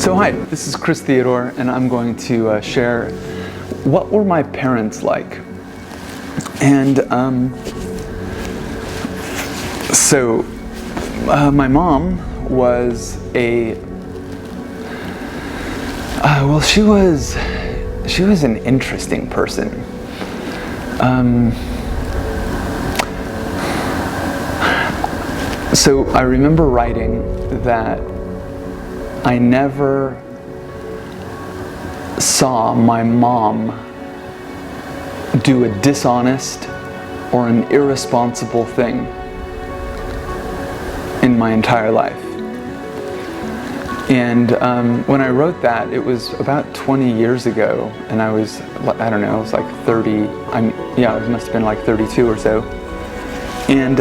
So hi, this is Chris Theodore, and I'm going to share what were my parents like. And my mom was she was an interesting person. So I remember writing that I never saw my mom do a dishonest or an irresponsible thing in my entire life. And when I wrote that, it was about 20 years ago, and I was, I don't know, it was like 30, it must have been like 32 or so. And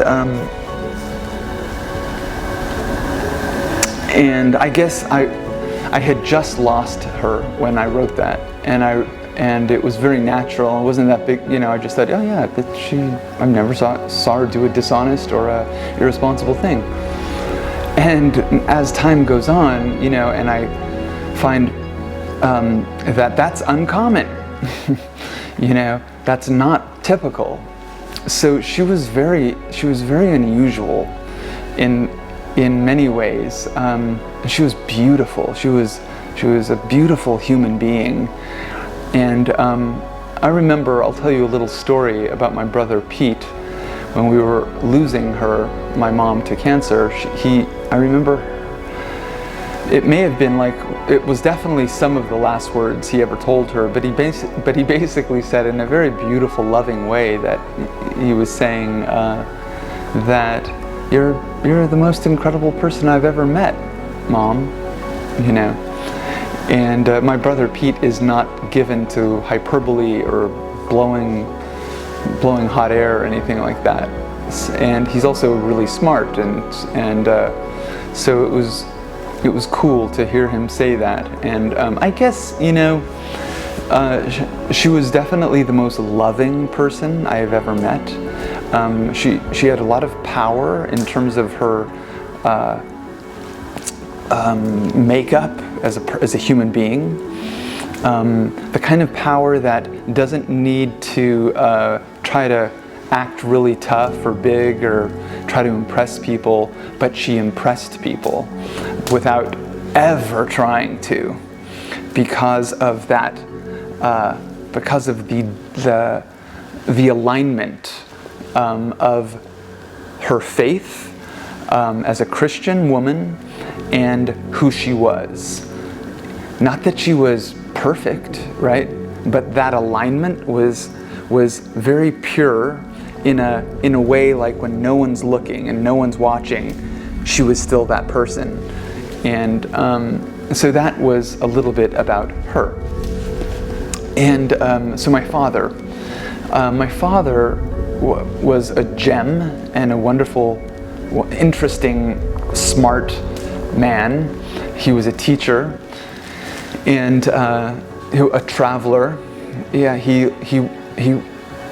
I guess I had just lost her when I wrote that, and it was very natural. It wasn't that big, I just thought, oh yeah, I never saw her do a dishonest or a irresponsible thing. And as time goes on, and I find that's uncommon, that's not typical. So she was very unusual in many ways. She was beautiful. She was a beautiful human being. And I remember, I'll tell you a little story about my brother Pete. When we were losing my mom to cancer, I remember it may have been it was definitely some of the last words he ever told her, but he basically said in a very beautiful, loving way that he was saying that you're the most incredible person I've ever met, Mom, And my brother Pete is not given to hyperbole or blowing hot air or anything like that. And he's also really smart, and so it was cool to hear him say that. And I guess she was definitely the most loving person I have ever met. She had a lot of power in terms of her makeup as a human being. The kind of power that doesn't need to try to act really tough or big or try to impress people, but she impressed people without ever trying to, because of that, because of the alignment of her faith as a Christian woman and who she was. Not that she was perfect, right? But that alignment was very pure in a way, like when no one's looking and no one's watching, she was still that person. And so that was a little bit about her. And so my father was a gem and a wonderful, interesting, smart man. He was a teacher and a traveler. Yeah, he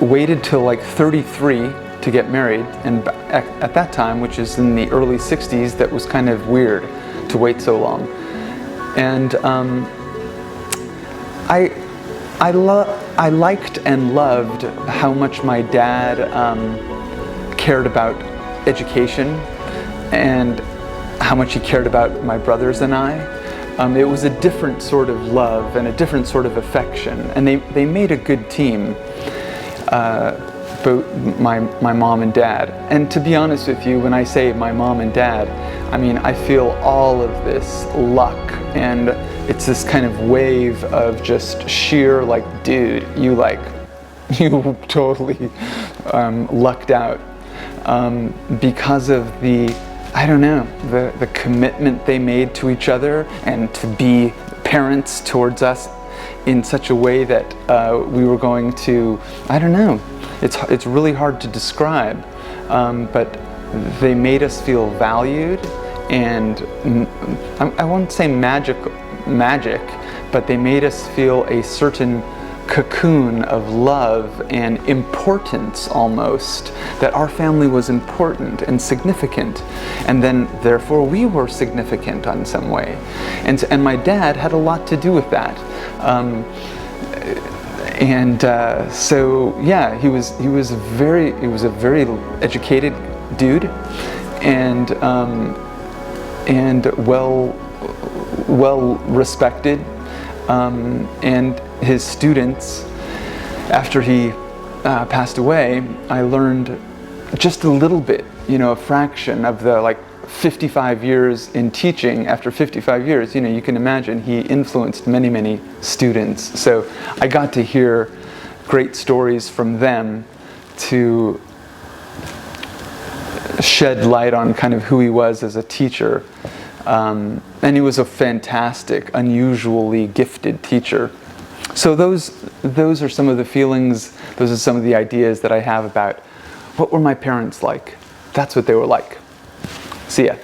waited till like 33 to get married, and at that time, which is in the early 60s, that was kind of weird to wait so long. And I liked and loved how much my dad cared about education and how much he cared about my brothers and I. It was a different sort of love and a different sort of affection, and they made a good team, both my mom and dad. And to be honest with you, when I say my mom and dad, I mean I feel all of this luck, and it's this kind of wave of just sheer dude, you totally lucked out because of the commitment they made to each other and to be parents towards us in such a way that we were going to, it's really hard to describe, but they made us feel valued, and I won't say magic, but they made us feel a certain cocoon of love and importance almost, that our family was important and significant, and then therefore we were significant in some way. And my dad had a lot to do with that. So yeah, he was a very educated dude, and well respected, and his students, after he passed away, I learned just a little bit, a fraction of the 55 years in teaching. After 55 years, you can imagine he influenced many, many students. So I got to hear great stories from them to shed light on kind of who he was as a teacher. And he was a fantastic, unusually gifted teacher. So those are some of the feelings, those are some of the ideas that I have about what were my parents like. That's what they were like. See ya.